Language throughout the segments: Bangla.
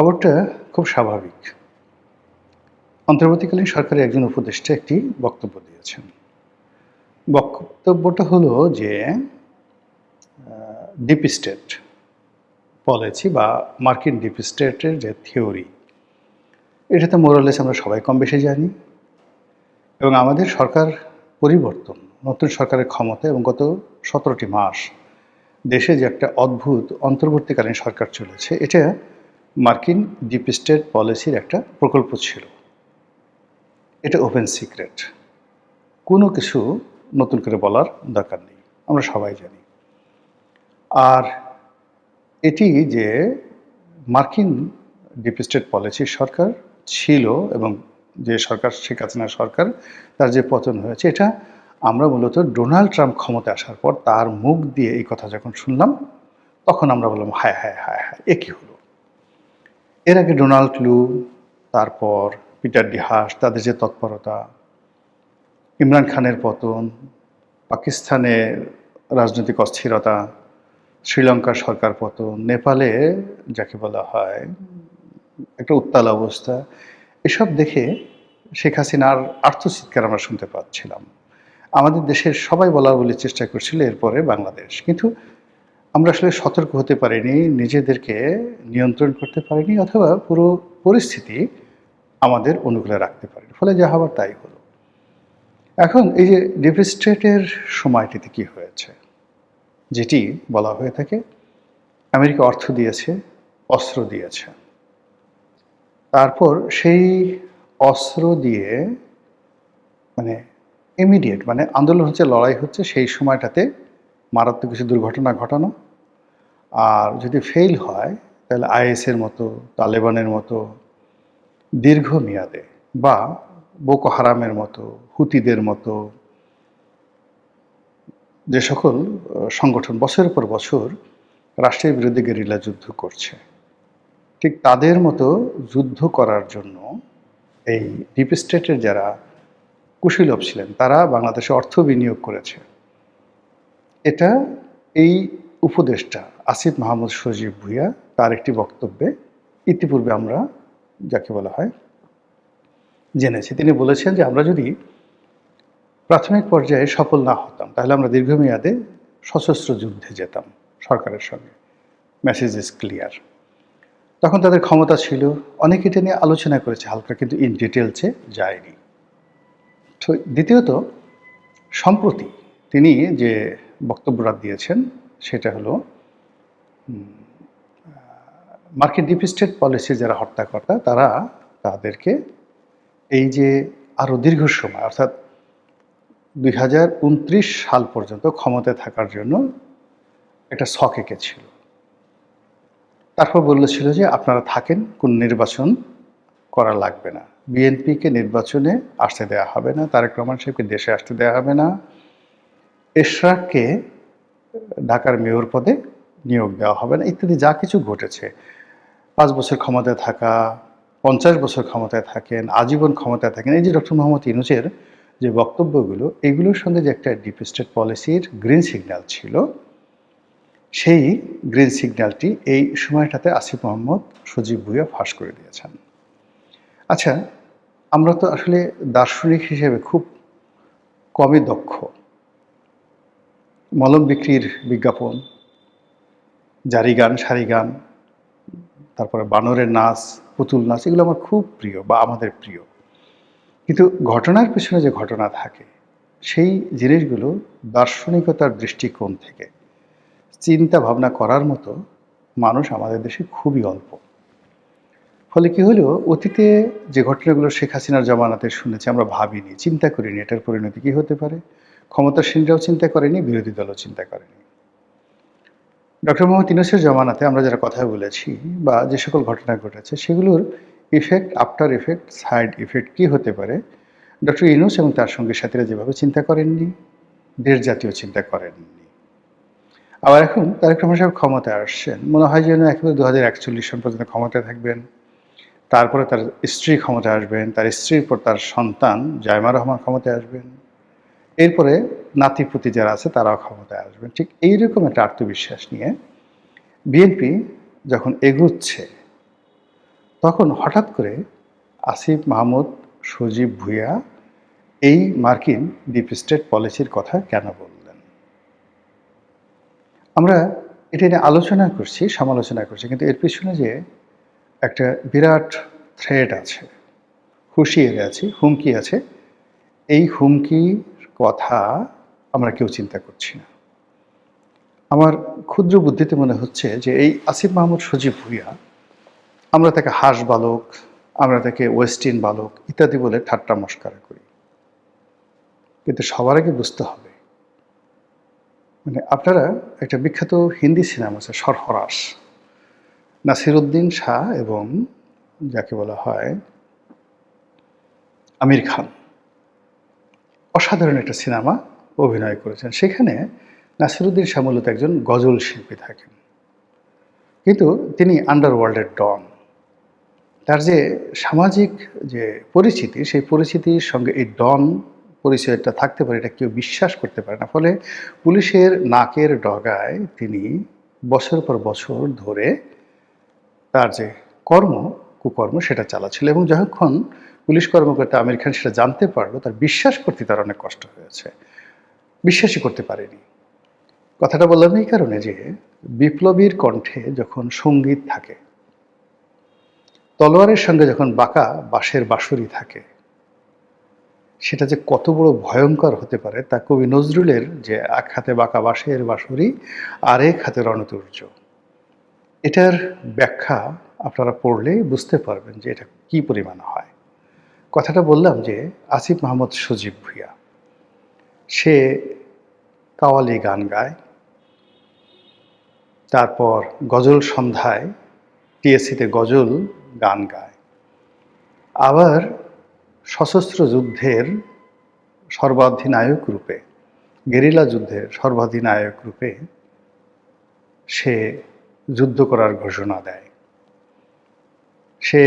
খবরটা খুব স্বাভাবিক। অন্তর্বর্তীকালীন সরকারের একজন উপদেষ্টা একটি বক্তব্য দিয়েছেন। বক্তব্যটা হলো যে ডিপ স্টেট পলিসি বা মার্কিন ডিপ স্টেটের যে থিওরি, এটা তো মোরালেস আমরা সবাই কম বেশি জানি এবং আমাদের সরকার পরিবর্তন, নতুন সরকারের ক্ষমতা এবং গত ১৭টি মাস দেশে যে একটা অদ্ভুত অন্তর্বর্তীকালীন সরকার চলেছে, এটা মার্কিন ডিপ স্টেট পলিসির একটা প্রকল্প ছিল। এটা ওপেন সিক্রেট। কোনো কিছু নতুন করে বলার দরকার নেই, আমরা সবাই জানি। আর এটি যে মার্কিন ডিপ স্টেট পলিসির সরকার ছিল এবং যে সরকার শেখ হাসিনার সরকার, তার যে পতন হয়েছে, এটা আমরা মূলত ডোনাল্ড ট্রাম্প ক্ষমতায় আসার পর তার মুখ দিয়ে এই কথা যখন শুনলাম, তখন আমরা বললাম হায় হায় হায় হায়, এ কী হলো। এর আগে ডোনাল্ড লু, তারপর পিটার ডি হাস, তাদের যে তৎপরতা, ইমরান খানের পতন, পাকিস্তানের রাজনৈতিক অস্থিরতা, শ্রীলঙ্কার সরকার পতন, নেপালে যাকে বলা হয় একটা উত্তাল অবস্থা, এসব দেখে শেখ হাসিনার আর্তচিৎকার আমরা শুনতে পাচ্ছিলাম। আমাদের দেশের সবাই বলার চেষ্টা করছিল এরপরে বাংলাদেশ, কিন্তু আমরা আসলে সতর্ক হতে পারিনি, নিজেদেরকে নিয়ন্ত্রণ করতে পারিনি, অথবা পুরো পরিস্থিতি আমাদের অনুকূলে রাখতে পারিনি, ফলে যা হবার তাই হলো। এখন এই যে ডিপ স্টেটের সময়টিতে কি হয়েছে, যেটি বলা হয়ে থাকে আমেরিকা অর্থ দিয়েছে, অস্ত্র দিয়েছে, তারপর সেই অস্ত্র দিয়ে মানে ইমিডিয়েট আন্দোলন হচ্ছে, লড়াই হচ্ছে, সেই সময়টাতে মারাত্মক কিছু দুর্ঘটনা ঘটানো, আর যদি ফেল হয় তাহলে আইএসের মতো, তালেবানের মতো দীর্ঘমেয়াদে, বা বোকো হারামের মতো, হুতিদের মতো যে সকল সংগঠন বছরের পর বছর রাষ্ট্রের বিরুদ্ধে গেরিলা যুদ্ধ করছে, ঠিক তাদের মতো যুদ্ধ করার জন্য এই ডিপ স্টেটের যারা কুশীলব ছিলেন, তারা বাংলাদেশে অর্থ বিনিয়োগ করেছে। এটা এই উপদেষ্টা আসিফ মাহমুদ সজীব ভুঁইয়া তার একটি বক্তব্যে ইতিপূর্বে আমরা যাকে বলা হয় জেনেছি। তিনি বলেছেন যে আমরা যদি প্রাথমিক পর্যায়ে সফল না হতাম, তাহলে আমরা দীর্ঘমেয়াদে সশস্ত্র যুদ্ধে যেতাম সরকারের সঙ্গে। Message is clear. তখন তাদের ক্ষমতা ছিল, অনেকে এটা নিয়ে আলোচনা করেছে হালকা, কিন্তু ইন ডিটেলসে যায়নি। তো দ্বিতীয়ত, সম্প্রতি তিনি যে বক্তব্যটা দিয়েছেন সেটা হলো মার্কিন ডিপ স্টেট পলিসি যারা হর্তাকর্তা, তারা তাদেরকে এই যে আরও দীর্ঘ সময়, অর্থাৎ 2029 সাল পর্যন্ত ক্ষমতায় থাকার জন্য একটা ছক এঁকেছিল। তারপর বলেছিল যে আপনারা থাকেন, কোন নির্বাচন করা লাগবে না, বিএনপিকে নির্বাচনে আসতে দেওয়া হবে না, তারেক রহমান সাহেবকে দেশে আসতে দেওয়া হবে না, এশরাককে ঢাকার মেয়র পদে নিয়োগ দেওয়া হবে না, ইত্যাদি যা কিছু ঘটেছে। 5 বছর ক্ষমতায় থাকা, 50 বছর ক্ষমতায় থাকেন, আজীবন ক্ষমতায় থাকেন, এই যে ডক্টর মোহাম্মদ ইউনূসের যে বক্তব্যগুলো, এগুলোর সঙ্গে যে একটা ডিপ স্টেট পলিসির গ্রিন সিগন্যাল ছিল, সেই গ্রিন সিগন্যালটি এই সময়টাতে আসিফ মাহমুদ সজীব ভুঁইয়া ফাঁস করে দিয়েছেন। আচ্ছা, আমরা তো আসলে দার্শনিক হিসেবে খুব কমই দক্ষ। মলম বিক্রির বিজ্ঞাপন, জারি গান, সারি গান, তারপরে বানরের নাচ, পুতুল নাচ, এগুলো আমার খুব প্রিয় বা আমাদের প্রিয়। কিন্তু ঘটনার পেছনে যে ঘটনা থাকে, সেই জিনিসগুলো দার্শনিকতার দৃষ্টিকোণ থেকে চিন্তা ভাবনা করার মতো মানুষ আমাদের দেশে খুবই অল্প। ফলে কি হলো, অতীতে যে ঘটনাগুলো শেখ হাসিনার জমানাতে শুনেছি, আমরা ভাবিনি, চিন্তা করিনি এটার পরিণতি কী হতে পারে। ক্ষমতাসীনরাও চিন্তা করেনি, বিরোধী দলও চিন্তা করেনি। ডক্টর মোহাম্মদ ইউনূসের জমানাতে আমরা যারা কথা বলেছি বা যে সকল ঘটনা ঘটেছে, সেগুলোর effect, after effect, side effect কী হতে পারে, ডক্টর ইউনূস এবং তার সঙ্গী সাথীরা যেভাবে চিন্তা করেননি, দেশ জাতীয় চিন্তা করেননি। আবার এখন তারেক রহমান সাহেব ক্ষমতায় আসছেন, মনে হয় যেন একেবারে 2041 সাল পর্যন্ত ক্ষমতায় থাকবেন, তারপরে তার স্ত্রী ক্ষমতায় আসবেন, তার স্ত্রীর পর তার সন্তান জায়মা রহমান ক্ষমতায় আসবেন, এরপরে নাতিপুতি যারা আছে তারাও ক্ষমতায় আসবেন। ঠিক এইরকম একটা আত্মবিশ্বাস নিয়ে বিএনপি যখন এগুচ্ছে, তখন হঠাৎ করে আসিফ মাহমুদ সজীব ভুঁইয়া এই মার্কিন ডিপ স্টেট পলিসির কথা কেন বললেন? আমরা এটা নিয়ে আলোচনা করছি, সমালোচনা করছি, কিন্তু এর পিছনে যে একটা বিরাট থ্রেড আছে, হুঁশিয়ারি আছে, হুমকি আছে, এই হুমকির কথা আমরা কেউ চিন্তা করছি না। আমার ক্ষুদ্র বুদ্ধিতে মনে হচ্ছে যে এই আসিফ মাহমুদ সজীব ভুঁইয়া, আমরা তাকে হাঁস বালক, আমরা তাকে ওয়েস্টিন বালক ইত্যাদি বলে ঠাট্টা মশকরা করি, কিন্তু সবার আগে বুঝতে হবে, মানে আপনারা একটা বিখ্যাত হিন্দি সিনেমা আছে সরফরাজ, নাসিরুদ্দিন শাহ এবং যাকে বলা হয় আমির খান, অসাধারণ একটা সিনেমা অভিনয় করেছেন। সেখানে নাসিরুদ্দিন শাহ মূলত একজন গজল শিল্পী থাকেন, কিন্তু তিনি আন্ডারওয়ার্ল্ডের ডন। তার যে সামাজিক যে পরিচিতি, সেই পরিচিতির সঙ্গে এই ডন পরিচয়টা থাকতে পারে, এটা কেউ বিশ্বাস করতে পারে না। ফলে পুলিশের নাকের ডগায় তিনি বছর পর বছর ধরে তার যে কুকর্ম সেটা চালাচ্ছিল, এবং যখন পুলিশ কর্মকর্তা আমির খান সেটা জানতে পারলো, তার বিশ্বাস করতে তার অনেক কষ্ট হয়েছে, বিশ্বাসই করতে পারেনি। কথাটা বললাম এই কারণে যে বিপ্লবীর কণ্ঠে যখন সঙ্গীত থাকে, তলোয়ারের সঙ্গে যখন বাঁকা বাঁশের বাঁশুরি থাকে, সেটা যে কত বড় ভয়ঙ্কর হতে পারে তা কবি নজরুলের যে এক হাতে বাঁকা বাঁশের বাঁশুরি আর এক হাতে রণতুর্য, এটার ব্যাখ্যা আপনারা পড়লেই বুঝতে পারবেন যে এটা কি পরিমাণ হয়। কথাটা বললাম যে আসিফ মাহমুদ সজীব ভুঁইয়া, সে কাওয়ালি গান গায়, তারপর গজল সন্ধ্যায় টিএসসিতে গজল গান গায়, আবার সশস্ত্র যুদ্ধের সর্বাধিনায়ক রূপে, গেরিলা যুদ্ধের সর্বাধিনায়ক রূপে সে যুদ্ধ করার ঘোষণা দেয়। সে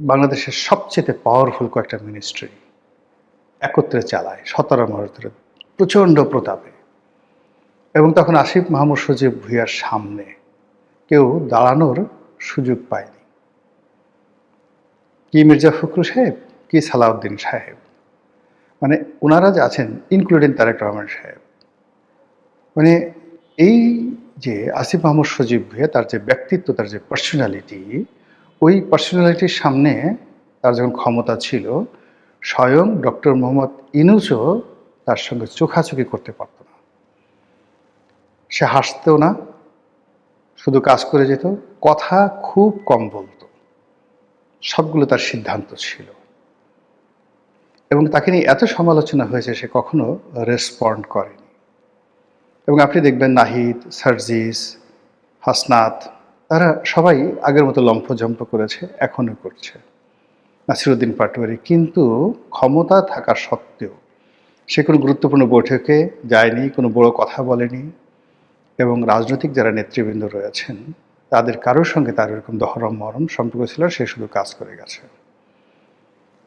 বাংলাদেশের সবচেয়ে পাওয়ারফুল কয়েকটা মিনিস্ট্রি একত্রে চালায় 17 মাস ধরে প্রচণ্ড প্রতাপে, এবং তখন আসিফ মাহমুদ সজীব ভুঁইয়ার সামনে কেউ দাঁড়ানোর সুযোগ পায়নি। কি মির্জা ফখরুল সাহেব, কি সালাউদ্দিন সাহেব, মানে ওনারা যে আছেন, ইনক্লুডিং তারেক রহমান সাহেব, মানে এই যে আসিফ মাহমুদ সজীব ভুঁইয়া, তার যে ব্যক্তিত্ব, তার যে পার্সোনালিটি, ওই পার্সোনালিটির সামনে তার যখন ক্ষমতা ছিল, স্বয়ং ডক্টর মোহাম্মদ ইউনূসও তার সঙ্গে চোখাচোখি করতে পারত না। সে হাসতেও না, শুধু কাজ করে যেত, কথা খুব কম বলতো, সবগুলো তার সিদ্ধান্ত ছিল, এবং তাকে নিয়ে এত সমালোচনা হয়েছে সে কখনো রেসপন্ড করেনি। এবং আপনি দেখবেন নাহিদ, সার্জিস, হাসনাত, তারা সবাই আগের মতো লম্ফঝম্প করেছে, এখনও করছে, নাসিরুদ্দিন পাটোয়ারি, কিন্তু ক্ষমতা থাকা সত্ত্বেও সে কোনো গুরুত্বপূর্ণ বৈঠকে যায়নি, কোনো বড় কথা বলেনি, এবং রাজনৈতিক যারা নেতৃবৃন্দ রয়েছেন তাদের কারোর সঙ্গে তার এরকম দহরম মহরম সম্পর্ক ছিল, সে শুধু কাজ করে গেছে।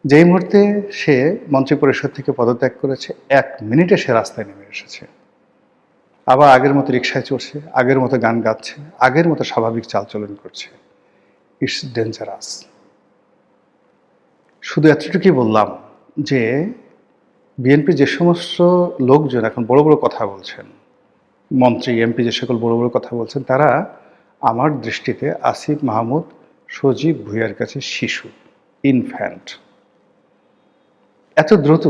যেই মুহূর্তে সে মন্ত্রিপরিষদ থেকে পদত্যাগ করেছে, 1 মিনিটে সে রাস্তায় নেমে এসেছে, আবার আগের মতো রিকশায় চড়ছে, আগের মতো গান গাচ্ছে, আগের মতো স্বাভাবিক চালচলন করছে। It's dangerous. শুধু এতটুকুই বললাম যে বিএনপি যে সমস্ত লোকজন এখন বড় বড় কথা বলছেন, মন্ত্রী এমপি যে সকল বড় বড় কথা বলছেন, তারা আমার দৃষ্টিতে আসিফ মাহমুদ সজীব ভুঁইয়ার কাছে শিশু, ইনফ্যান্ট। এত দ্রুত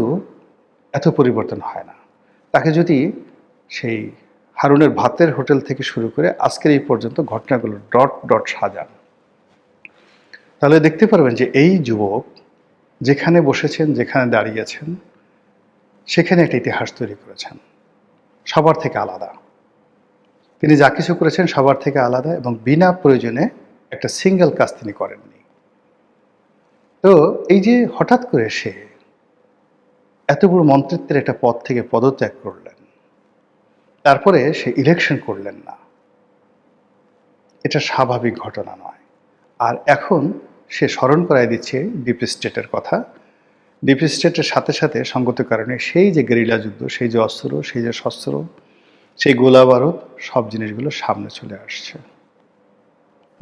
এত পরিবর্তন হয় না। তাকে যদি সেই হারুনের ভাতের হোটেল থেকে শুরু করে আজকের এই পর্যন্ত ঘটনাগুলো ডট ডট সাজান, তাহলে দেখতে পারবেন যে এই যুবক যেখানে বসেছেন, যেখানে দাঁড়িয়েছেন, সেখানে একটা ইতিহাস তৈরি করেছেন, সবার থেকে আলাদা। তিনি যা কিছু করেছেন সবার থেকে আলাদা, এবং বিনা প্রয়োজনে একটা সিঙ্গেল কাজ তিনি করেননি। তো এই যে হঠাৎ করে সে এত বড় মন্ত্রিত্বের একটা পদ থেকে পদত্যাগ করলেন, তারপরে সে ইলেকশন করলেন না, এটা স্বাভাবিক ঘটনা নয়। আর এখন সে স্মরণ করাই দিচ্ছে ডিপ স্টেটের কথা। ডিপ স্টেটের সাথে সাথে সঙ্গত কারণে সেই যে গেরিলা যুদ্ধ, সেই যে অস্ত্র, সেই যে শস্ত্র, সেই গোলা বারুদ, সব জিনিসগুলো সামনে চলে আসছে।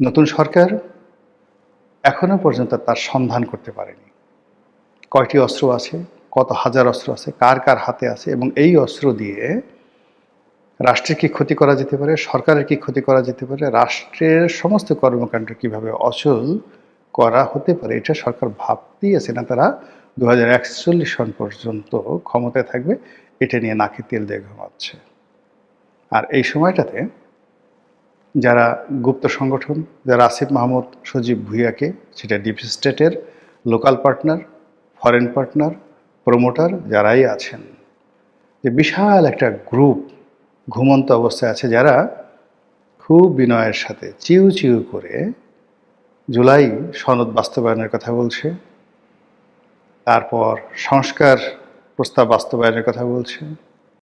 নতুন সরকার এখনো পর্যন্ত তার সন্ধান করতে পারেনি। কয়টি অস্ত্র আছে, কত হাজার অস্ত্র আছে, কার কার হাতে আছে, এবং এই অস্ত্র দিয়ে রাষ্ট্রের কি ক্ষতি করা যেতে পারে, সরকারের কি ক্ষতি করা যেতে পারে, রাষ্ট্রের সমস্ত কর্মকাণ্ড কিভাবে অচল করা হতে পারে, এটা সরকার ভাবতেই আছে না। তারা 2041 সন পর্যন্ত ক্ষমতায় থাকবে, এটা নিয়ে নাকে তেল দিয়ে ঘুমাচ্ছে। আর এই সময়টাতে যারা গুপ্ত সংগঠন, যারা আসিফ মাহমুদ, সজীব ভুঁইয়াকে, সেটা ডিপ স্টেটের local partner, foreign partner, promoter যারাই আছেন, যে বিশাল একটা গ্রুপ ঘুমন্ত অবস্থায় আছে, যারা খুব বিনয়ের সাথে চিউ চিউ করে জুলাই সনদ বাস্তবায়নের কথা বলছে, তারপর সংস্কার প্রস্তাব বাস্তবায়নের কথা বলছে,